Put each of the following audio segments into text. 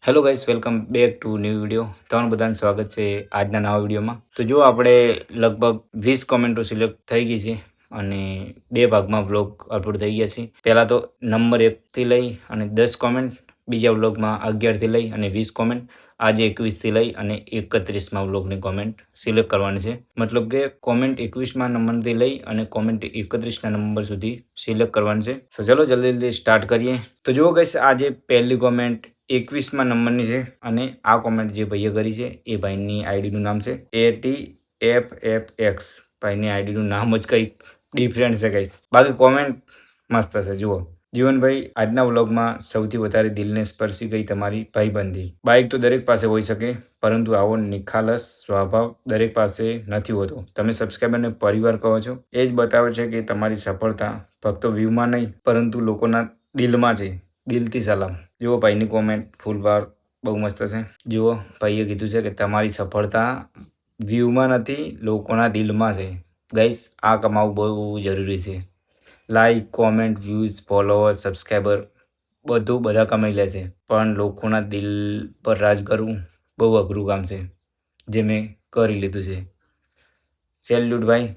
Hello guys, welcome back to new video. તમારું બધાનું સ્વાગત છે આજના નવા વિડીયોમાં. તો જો આપણે લગભગ 20 કોમેન્ટો સિલેક્ટ થઈ ગઈ છે અને બે ભાગમાં વ્લોગ અપલોડ થઈ ગયા છે. પહેલાં તો નંબર 1થી લઈ અને 10 કોમેન્ટ, બીજા વ્લોગમાં 11થી લઈ અને 20 કોમેન્ટ, આજે 21થી લઈ અને 31માં વ્લોગની કોમેન્ટ સિલેક્ટ કરવાની છે. મતલબ કે કોમેન્ટ 21માં નંબરથી લઈ અને કોમેન્ટ 31ના નંબર સુધી સિલેક્ટ કરવાની છે. તો ચલો જલ્દી સ્ટાર્ટ કરીએ. તો જુઓ ગાઈસ, આજે પહેલી કોમેન્ટ 21માં નંબરની છે અને આ કોમેન્ટ જે ભાઈએ કરી છે એ ભાઈની આઈડીનું નામ છે ATFFX. ભાઈની આઈડીનું નામ જ કંઈક ડિફરન્ટ છે ગાઈસ. બાકી કોમેન્ટ મસ્ત છે. જુઓ, જીવનભાઈ, આજના વ્લોગમાં સૌથી વધારે દિલને સ્પર્શી ગઈ તમારી ભાઈબંધી. બાઇક તો દરેક પાસે હોઈ શકે, પરંતુ આવો નિખાલસ સ્વભાવ દરેક પાસે નથી હોતો. તમે સબસ્ક્રાઈબરને પરિવાર કહો છો, એ જ બતાવે છે કે તમારી સફળતા ફક્ત વ્યૂમાં નહીં પરંતુ લોકોના દિલમાં છે. દિલથી સલામ. જુઓ ભાઈની કોમેન્ટ ફૂલ વાર બહુ મસ્ત છે. જુઓ, ભાઈએ કીધું છે કે તમારી સફળતા વ્યૂમાં નથી, લોકોના દિલમાં છે. ગાઈસ, આ કમાવું બહુ જરૂરી છે. Like, comment, views, follower, subscriber બધું બધા કમાઈ લે છે, પણ લોકોના દિલ પર રાજ કરવું બહુ અઘરું કામ છે, જે મેં કરી લીધું છે. સેલ્યુટ ભાઈ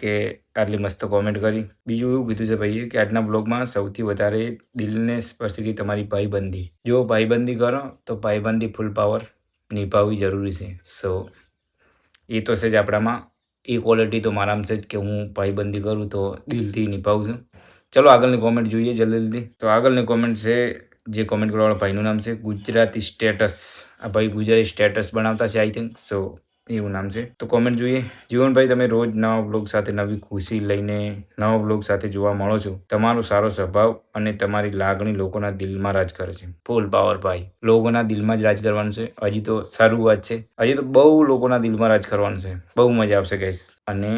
કે આટલી મસ્ત કોમેન્ટ કરી. બીજું એવું કીધું છે ભાઈએ કે આજના બ્લોગમાં સૌથી વધારે દિલને સ્પર્શી ગઈ તમારી ભાઈબંધી. જો ભાઈબંધી કરો તો ભાઈબંધી ફૂલ પાવર નિભાવવી જરૂરી છે. સો એ તો છે જ આપણામાં. એ ક્વોલિટી તો મારામાં છે જ કે હું ભાઈબંધી કરું તો દિલથી નિભાવું છું. ચલો આગળની કોમેન્ટ જોઈએ જલ્દી. તો આગળની કોમેન્ટ છે, જે કોમેન્ટ કરવાવાળા ભાઈનું નામ છે ગુજરાતી સ્ટેટસ. આ ભાઈ ગુજરાતી સ્ટેટસ બનાવતા છે આઈ થિંક. સો એવું નામ છે. તો કોમેન્ટ જોઈએ. જીવનભાઈ, તમે રોજ નવા બ્લોગ સાથે નવી ખુશી લઈને નવા બ્લોગ સાથે જોવા મળો છો. તમારો સારો સ્વભાવ અને તમારી લાગણી લોકોના દિલમાં રાજ કરે છે. ફૂલ પાવર ભાઈ. લોકોના દિલમાં જ રાજ કરવાનું છે. હજી તો શરૂઆત છે. હજી તો બહુ લોકોના દિલમાં રાજ કરવાનું છે. બહુ મજા આવશે ગાઈસ. અને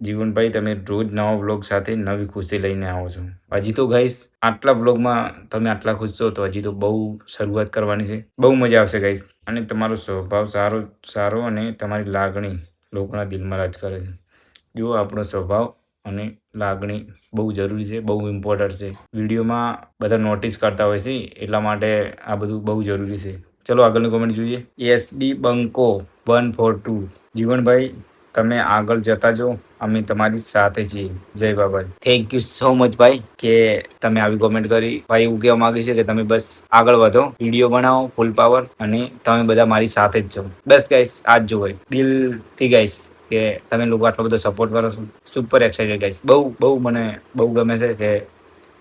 જીવનભાઈ, તમે રોજ નવા બ્લોગ સાથે નવી ખુશી લઈને આવો છો. હજી તો ગાઈસ, આટલા બ્લોગમાં તમે આટલા ખુશ છો તો હજી તો બહુ શરૂઆત કરવાની છે. બહુ મજા આવશે ગાઈસ. અને તમારો સ્વભાવ સારો અને તમારી લાગણી લોકોના દિલમાં રાજ કરે છે. જો આપણો સ્વભાવ અને લાગણી બહુ જરૂરી છે, બહુ ઇમ્પોર્ટન્ટ છે. વિડીયોમાં બધા નોટિસ કરતા હોય છે, એટલા માટે આ બધું બહુ જરૂરી છે. ચલો આગળની કોમેન્ટ જોઈએ. SB બંકો 142. જીવનભાઈ, તમે આગળ જતા જો, અમે તમારી સાથે છીએ. જય Babaji. Thank you so much ભાઈ કે તમે આવી કોમેન્ટ કરી. ભાઈ એવું કહેવા માંગે છે કે તમે બસ આગળ વધો, વિડીયો બનાવો ફૂલ પાવર, અને તમે બધા મારી સાથે જ છો. બસ ગાઈસ, આ જ જો ભાઈ દિલથી ગાઈસ કે તમે લોકો આટલો બધો સપોર્ટ કરો છો. Super excited guys. બહુ મને બહુ ગમે છે કે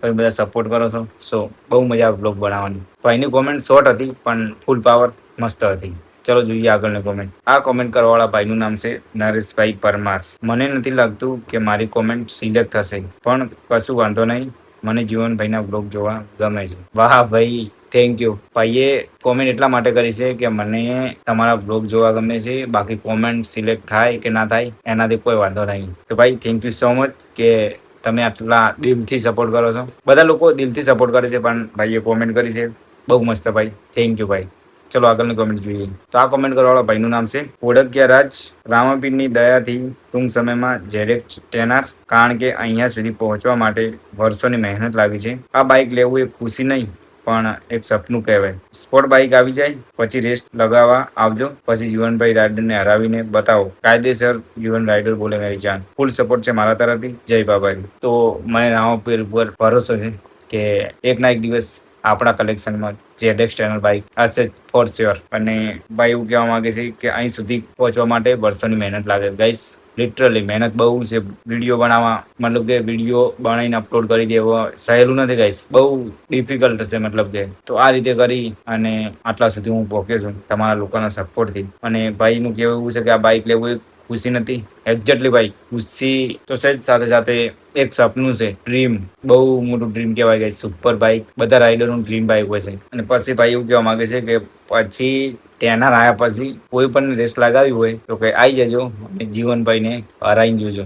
તમે બધા સપોર્ટ કરો છો. સો બહુ મજા આવે બ્લોગ બનાવવાની. ભાઈની કોમેન્ટ શોર્ટ હતી પણ ફૂલ પાવર મસ્ત હતી. ચલો જોઈએ આગળની કોમેન્ટ. આ કોમેન્ટ કરવાવાળા ભાઈનું નામ છે નરેશભાઈ પરમાર. મને નથી લાગતું કે મારી કોમેન્ટ સિલેક્ટ થશે, પણ કશું વાંધો નહીં, મને જીવનભાઈના બ્લોગ જોવા ગમે છે. વાહ ભાઈ, થેન્ક યુ. ભાઈએ કોમેન્ટ એટલા માટે કરી છે કે મને તમારા બ્લોગ જોવા ગમે છે, બાકી કોમેન્ટ સિલેક્ટ થાય કે ના થાય એનાથી કોઈ વાંધો નહીં. તો ભાઈ થેન્ક યુ સો મચ કે તમે આટલા દિલથી સપોર્ટ કરો છો. બધા લોકો દિલથી સપોર્ટ કરે છે, પણ ભાઈએ કોમેન્ટ કરી છે બહુ મસ્ત ભાઈ. થેન્ક યુ ભાઈ. ચલો આગળની કોમેન્ટ જોઈએ. તો આ કોમેન્ટ કરવાવાળા ભાઈનું નામ છે ઓળખ્યા રાજ. રામાપીરની દયાથી ટૂંક સમયમાં જેરેક્ટ ટેનાર, કારણ કે અહીંયા સુધી પહોંચવા માટે વર્ષોની મહેનત લાગી છે. આ બાઇક લેવું એ ખુશી નહીં પણ એક સપનું કહેવાય. સ્પોર્ટ બાઇક આવી જાય પછી રેસ્ટ લગાવવા આવજો. પછી જીવનભાઈ રાઇડરને હરાવીને બતાવો. કાયદેસર જીવન રાઇડર બોલે મેરી જાન. ફૂલ સપોર્ટ છે મારા તરફથી. જય બાબાજી. તો મને રામાપીર ઉપર ભરોસો છે કે એક ના એક દિવસ આપણા કલેક્શનમાં જેડેક્સ ટેનર બાઇક હશે ફોર શ્યોર. અને ભાઈ એવું કહેવા માંગે છે કે અહીં સુધી પહોંચવા માટે વર્ષોની મહેનત લાગે. ગાઈસ, લિટરલી મહેનત બહુ છે. વિડીયો બનાવવા, મતલબ કે વિડીયો બનાવીને અપલોડ કરી દેવો સહેલું નથી ગાઈસ, બહુ ડિફિકલ્ટ છે. મતલબ કે તો આ રીતે કરી અને આટલા સુધી હું પહોંચ્યો છું તમારા લોકોના સપોર્ટથી. અને ભાઈનું કહેવું એવું છે કે આ બાઇક લેવું એ ખુશી નથી, એક્ઝેક્ટલી ભાઈ ખુશી તો છે જ, સાથે સાથે એક સપનું છે, ડ્રીમ. બહુ મોટું ડ્રીમ કહેવાય ગાઈસ. સુપર બાઇક બધા રાઇડરનું ડ્રીમ બાઇક હોય છે. અને પછી ભાઈ એવું કહેવા માંગે છે કે પછી ટેનર આવ્યા પછી કોઈ પણ રેસ લગાવી હોય તો કે આવી જજો અને જીવનભાઈને હરાઈને જોજો.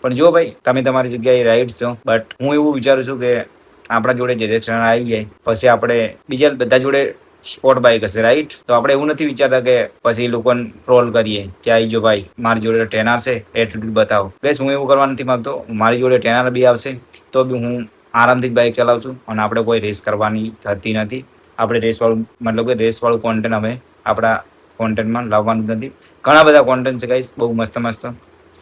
પણ જો ભાઈ, તમે તમારી જગ્યાએ રાઈટ છો, બટ હું એવું વિચારું છું કે આપણા જોડે જેરેક્શન આવી જાય પછી આપણે બીજા બધા જોડે સ્પોર્ટ બાઇક હશે, રાઈટ? તો આપણે એવું નથી વિચારતા કે પછી લોકોને ટ્રોલ કરીએ કે આવી જો ભાઈ, મારી જોડે ટેનર છે, એટીટ્યુડ બતાવો. બસ હું એવું કરવા નથી માગતો. મારી જોડે ટેનર બી આવશે તો બી હું આરામથી જ બાઇક ચલાવું છું અને આપણે કોઈ રેસ કરવાની થતી નથી. આપણે રેસવાળું કોન્ટેન્ટ અમે આપણા કોન્ટેન્ટમાં લાવવાનું નથી. ઘણા બધા કોન્ટેન્ટ છે ગાઈસ, બહુ મસ્ત મસ્ત.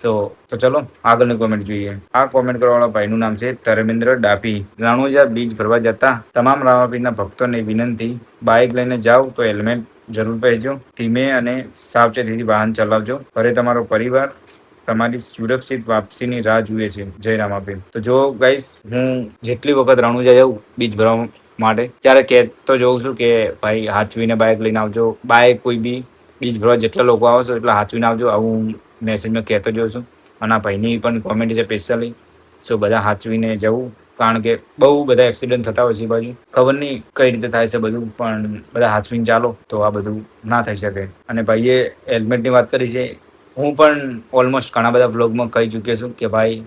તો ચલો આગળની કોમેન્ટ જોઈએ. આ કોમેન્ટ કરવાવાળા ભાઈનું નામ છે ધર્મેન્દ્ર ડાપી. રણુજા બીજ ભરવા જતા તમામ રામાપીરના ભક્તોને વિનંતી, બાઇક લઈને જાઓ તો હેલ્મેટ જરૂર પહેરજો, ધીમે અને સાવચેતીથી વાહન ચલાવજો. ઘરે તમારો પરિવાર તમારી સુરક્ષિત વાપસીની રાહ જુએ છે. જય રામાપીર. તો જો ગાઈસ, હું જેટલી વખત રણુજા જાઉં બીજ ભરવા માટે ત્યારે કહેતો જોઉં છું કે ભાઈ હાચવીને બાઇક લઈને આવજો. બાઇક કોઈ બી બીજ ભરવા જેટલા લોકો આવો છો એટલા હાચવીને આવજો, આવું મેસેજમાં કહેતો જોઉં છું. અને આ ભાઈની પણ કોમેન્ટ છે સ્પેશિયલી. બધા હાચવીને જવું, કારણ કે બહુ બધા એક્સિડન્ટ થતા હોય છે બાજુ. ખબર નહીં કઈ રીતે થાય છે બધું, પણ બધા હાચવીને ચાલો તો આ બધું ના થઈ શકે. અને ભાઈએ હેલ્મેટની વાત કરી છે. હું પણ ઓલમોસ્ટ ઘણા બધા વ્લોગમાં કહી ચૂક્યો છું કે ભાઈ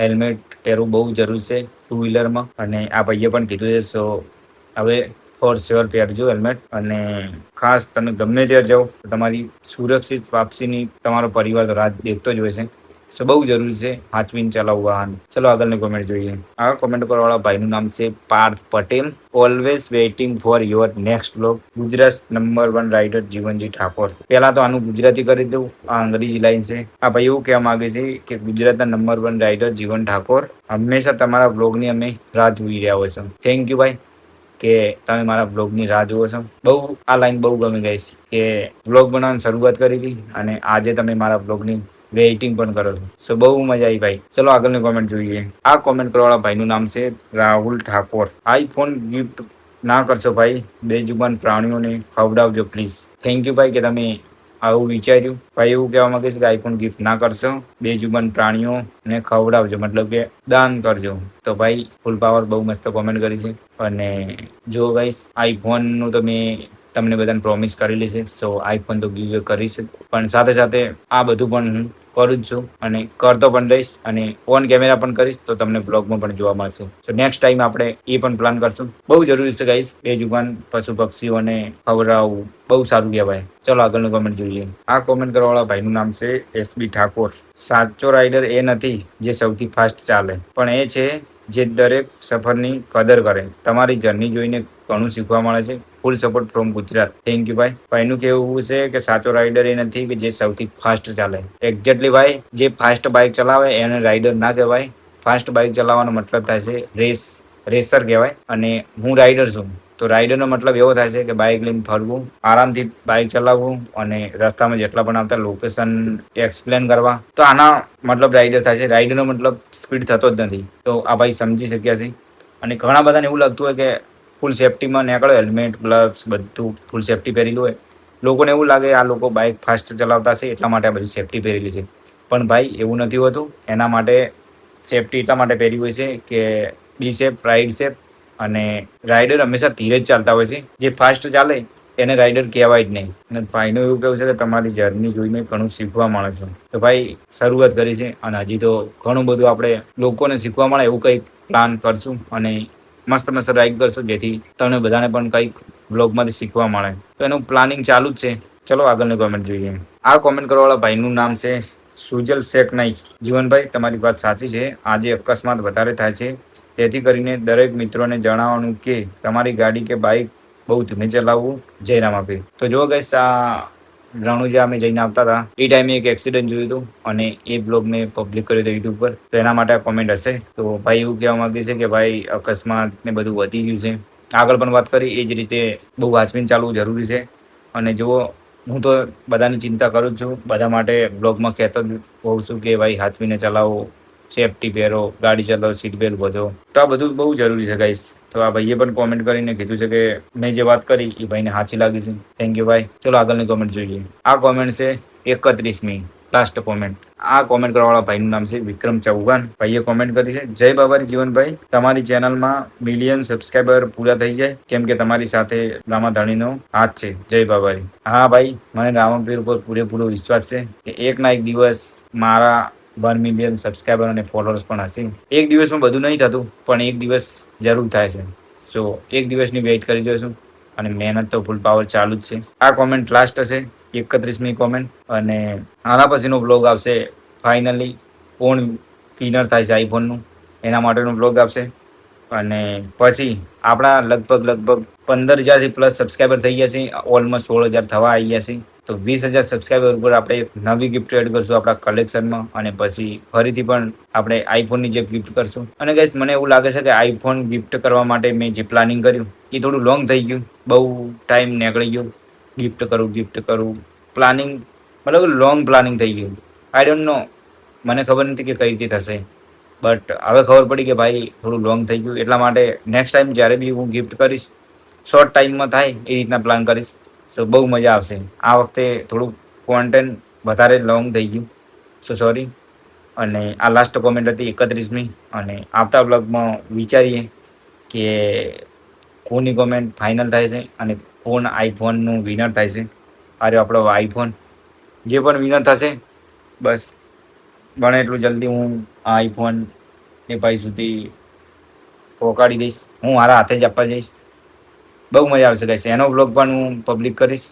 હેલ્મેટ પહેરવું બહુ જરૂર છે ટુ વ્હીલરમાં, અને આ ભાઈએ પણ કીધું છે. સો હવે ફોર શ્યોર પહેરજો હેલ્મેટ. અને ખાસ તમે ગમે ત્યાં જાઓ તો તમારી સુરક્ષિત વાપસીની તમારો પરિવાર તો રાહ દેખતો જ હોય છે. સો બહુ જરૂરી છે હાચવીને ચલાવવું વાહન. ચલો આગળની કોમેન્ટ જોઈએ. આ કોમેન્ટ કરવાવાળા ભાઈનું નામ છે Parth Patel. Always waiting for your next vlog. Gujarat number 1 rider Jivanji Thakor. પહેલા તો આનું ગુજરાતી કરી દઉં, આ અંગ્રેજી લાઈન છે. આ ભાઈ એવું કહેવા માંગે છે કે ગુજરાતના નંબર 1 રાઇડર જીવન ઠાકોર, હંમેશા તમારા વ્લોગની અમે રાહ જોઈ રહ્યા હોય છે. થેન્ક યુ ભાઈ કે તમે મારા બ્લોગની રાહ જુઓ છો. બહુ આ લાઈન બહુ ગમી ગઈ કે વ્લોગ બનાવવાની શરૂઆત કરી હતી અને આજે તમે મારા વ્લોગની વેઇટિંગ પણ કરો છો. સો બહુ મજા આવી ભાઈ. ચલો આગળની કોમેન્ટ જોઈએ. આ કોમેન્ટ કરવાવાળા ભાઈનું નામ છે રાહુલ ઠાકોર. આઈફોન ગિફ્ટ ના કરશો ભાઈ, બેજુબાન પ્રાણીઓને ખવડાવજો પ્લીઝ. થેન્ક યુ ભાઈ કે તમે આવું વિચાર્યું. ભાઈ એવું કહેવા માંગે છે કે આઈફોન ગિફ્ટ ના કરશો, બેજુબાન પ્રાણીઓને ખવડાવજો, મતલબ કે દાન કરજો. તો ભાઈ ફૂલ પાવર બહુ મસ્ત કોમેન્ટ કરી છે. અને જો ગાઈસ આઈફોનનું તો મેં તમને બધાને પ્રોમિસ કરેલી છે. સો આઈફોન તો ગીવ કરીશ જ, પણ સાથે સાથે આ બધું પણ હું કરું જ છું અને કરતો પણ રહીશ, અને ઓન કેમેરા પણ કરીશ તો તમને બ્લોગમાં પણ જોવા મળશે. સો નેક્સ્ટ ટાઈમ આપણે એ પણ પ્લાન કરશું. બહુ જરૂરી છે ગાઈસ, બેજુબાન પશુ પક્ષીઓને ખવડાવવું બહુ સારું કહેવાય. ચલો આગળનું કોમેન્ટ જોઈએ. આ કોમેન્ટ કરવાવાળા ભાઈનું નામ છે SB ઠાકોર. સાચો રાઇડર એ નથી જે સૌથી ફાસ્ટ ચાલે, પણ એ છે જે દરેક સફરની કદર કરે. તમારી જર્ની જોઈને ઘણું શીખવા મળે છે. Full support from Gujarat. Thank you ભાઈ. ભાઈનું કહેવું છે કે સાચો રાઇડર એ નથી કે જે સૌથી ફાસ્ટ ચાલે. એક્ઝેક્ટલી ભાઈ, જે ફાસ્ટ બાઇક ચલાવે એને રાઇડર ના કહેવાય. ફાસ્ટ બાઇક ચલાવવાનો મતલબ થાય છે રેસર કહેવાય, અને હું રાઇડર છું. તો રાઇડરનો મતલબ એવો થાય છે કે બાઇક લઈને ફરવું, આરામથી બાઇક ચલાવવું, અને રસ્તામાં જેટલા પણ આવતા લોકેશન એક્સપ્લેન કરવા. તો આના મતલબ રાઇડર થાય છે. રાઇડરનો મતલબ સ્પીડ થતો જ નથી. તો આ ભાઈ સમજી શક્યા છે. અને ઘણા બધાને એવું લાગતું હોય કે ફૂલ સેફટીમાં નીકળો, હેલ્મેટ, ગ્લવ્સ બધું ફૂલ સેફટી પહેરેલું હોય. લોકોને એવું લાગે આ લોકો બાઇક ફાસ્ટ ચલાવતા છે એટલા માટે આ બધી સેફટી પહેરેલી છે. પણ ભાઈ એવું નથી હોતું. એના માટે સેફટી એટલા માટે પહેરી હોય છે કે બી સેફ, રાઇડ સેફ. અને રાઇડર હંમેશા ધીરે જ ચાલતા હોય છે. જે ફાસ્ટ ચાલે એને રાઇડર કહેવાય જ નહીં. અને ભાઈનું એવું કહેવું છે કે તમારી જર્ની જોઈને ઘણું શીખવા મળે છે. તો ભાઈ શરૂઆત કરી છે અને હજી તો ઘણું બધું આપણે લોકોને શીખવા મળે એવું કંઈક પ્લાન કરશું, અને મસ્ત મસ્ત રાઇડ કરશું જેથી તમને બધાને પણ કંઈક બ્લોગમાંથી શીખવા મળે. તો એનું પ્લાનિંગ ચાલુ જ છે. ચલો આગળની કોમેન્ટ જોઈએ. આ કોમેન્ટ કરવાવાળા ભાઈનું નામ છે સુજલ શેખ નહીં. જીવનભાઈ, તમારી વાત સાચી છે. આજે અકસ્માત વધારે થાય છે, તેથી કરીને દરેક મિત્રોને જણાવવાનું કે તમારી ગાડી કે બાઇક બહુ ધીમે ચલાવવું. જય રામાપીર. તો જો ગઈશ, આ રણુજા અમે જઈને આવતા હતા એ ટાઈમે એક એક્સિડન્ટ જોયું હતું, અને એ બ્લોગ મેં પબ્લિક કર્યો હતો યુટ્યુબ પર. તો એના માટે આ કોમેન્ટ હશે. તો ભાઈ એવું કહેવા માંગે છે કે ભાઈ અકસ્માત ને બધું વધી ગયું છે. આગળ પણ વાત કરી એ જ રીતે બહુ વાંચવીને ચાલવું જરૂરી છે. અને જુઓ, હું તો બધાની ચિંતા કરું જ છું. બધા માટે બ્લોગમાં કહેતો જ હોઉં છું કે ભાઈ હાચવીને ચલાવો, સેફટી પહેરો, ગાડી ચલાવો, સીટ બેલ્ટ બધો. તો આ બધું બહુ જરૂરી છે ગાઈસ. તો આ ભાઈએ પણ કોમેન્ટ કરીને કીધું છે કે મેં જે વાત કરી એ ભાઈને સાચી લાગી છે. થેન્ક યુ ભાઈ. ચલો આગળની કોમેન્ટ જોઈએ. આ કોમેન્ટ છે 31મી લાસ્ટ કોમેન્ટ. આ કોમેન્ટ કરવાવાળા ભાઈનું નામ છે વિક્રમ ચૌહાણ. ભાઈએ કોમેન્ટ કરી છે, જય બાબારી જીવનભાઈ, તમારી ચેનલમાં મિલિયન સબસ્ક્રાઈબર પૂરા થઈ જાય, કેમ કે તમારી સાથે રામાધણીનો હાથ છે. જય બાબારી. હા ભાઈ, મને રામાપીર ઉપર પૂરેપૂરો વિશ્વાસ છે કે એક ના એક દિવસ મારા 1 મિલિયન સબસ્ક્રાઈબર અને ફોલોઅર્સ પણ હશે. એક દિવસમાં બધું નહીં થતું, પણ એક દિવસ જરૂર થાય છે. સો એક દિવસની વેઇટ કરી જોઈશું, અને મહેનત તો ફૂલ પાવર ચાલુ જ છે. આ કોમેન્ટ લાસ્ટ હશે, 31મી કોમેન્ટ. અને આના પછીનો બ્લોગ આવશે ફાઇનલી કોણ વિનર થાય છે આઈફોનનું, એના માટેનો બ્લોગ આવશે. અને પછી આપણા લગભગ 15,000થી પ્લસ સબસ્ક્રાઈબર થઈ ગયા છે. ઓલમોસ્ટ 16,000 થવા આવી ગયા છે. તો 20,000 સબસ્ક્રાઈબર ઉપર આપણે એક નવી ગિફ્ટ એડ કરશું આપણા કલેક્શનમાં, અને પછી ફરીથી પણ આપણે આઈફોનની જે ગિફ્ટ કરશું. અને ગાઈસ મને એવું લાગે છે કે આઈફોન ગિફ્ટ કરવા માટે મેં જે પ્લાનિંગ કર્યું એ થોડું લોંગ થઈ ગયું, બહુ ટાઈમ નીકળી ગયો. ગિફ્ટ કરું પ્લાનિંગ, મતલબ લોંગ પ્લાનિંગ થઈ ગયું. આઈ ડોન્ટ નો, મને ખબર નથી કે કઈ રીતે થશે, બટ હવે ખબર પડી કે ભાઈ થોડું લોંગ થઈ ગયું. એટલા માટે નેક્સ્ટ ટાઈમ જ્યારે બી હું ગિફ્ટ કરીશ, શોર્ટ ટાઈમમાં થાય એ રીતના પ્લાન કરીશ. સો બહુ મજા આવશે. આ વખતે થોડુંક કોન્ટેન્ટ વધારે લોંગ થઈ ગયું, સો સોરી. અને આ લાસ્ટ કોમેન્ટ હતી 31મી. અને આવતા બ્લોગમાં વિચારીએ કે કોની કોમેન્ટ ફાઇનલ થાય છે અને કોણ આઈફોનનું વિનર થાય છે. અરે આપણો આઈફોન જે પણ વિનર થશે, બસ બને એટલું જલ્દી હું આ આઈફોન એ ભાઈ સુધી પહોંચાડી દઈશ. હું મારા હાથે જ આપવા જઈશ. બહુ મજા આવશે ગાઈસ. એનો બ્લોગ પણ હું પબ્લિક કરીશ.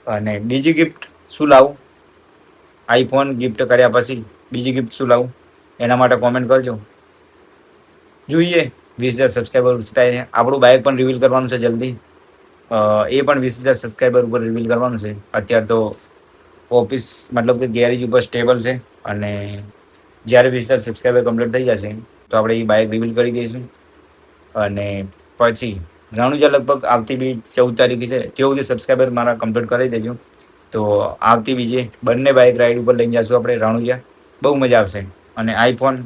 અને બીજી ગિફ્ટ શું લાવું, આઈફોન ગિફ્ટ કર્યા પછી બીજી ગિફ્ટ શું લાવું એના માટે કોમેન્ટ કરજો. જોઈએ 20,000 સબસ્ક્રાઈબર થાય છે. આપણું બાઇક પણ રિવીલ કરવાનું છે જલ્દી. એ પણ 20,000 સબસ્ક્રાઈબર ઉપર રિવીલ કરવાનું છે. અત્યારે તો ઓફિસ મતલબ કે ગેરેજ ઉપર સ્ટેબલ છે. અને જ્યારે 20,000 સબસ્ક્રાઈબર કમ્પ્લીટ થઈ જશે તો આપણે એ બાઇક રિવીલ કરી દઈશું. અને પછી રણુજા લગભગ આવતી બી 14 તારીખે છે, ત્યાં સુધી સબસ્ક્રાઈબર મારા કમ્પ્લીટ કરી દેજો. તો આવતી બીજે બંને બાઇક રાઈડ ઉપર લઈને જઈશું આપણે રણુજા. બહુ મજા આવશે. અને આઈફોન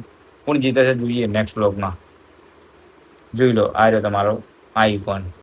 કોણ જીતે છે જોઈએ નેક્સ્ટ બ્લોગમાં. જોઈ લો, આ રહ્યો તમારો આઈફોન.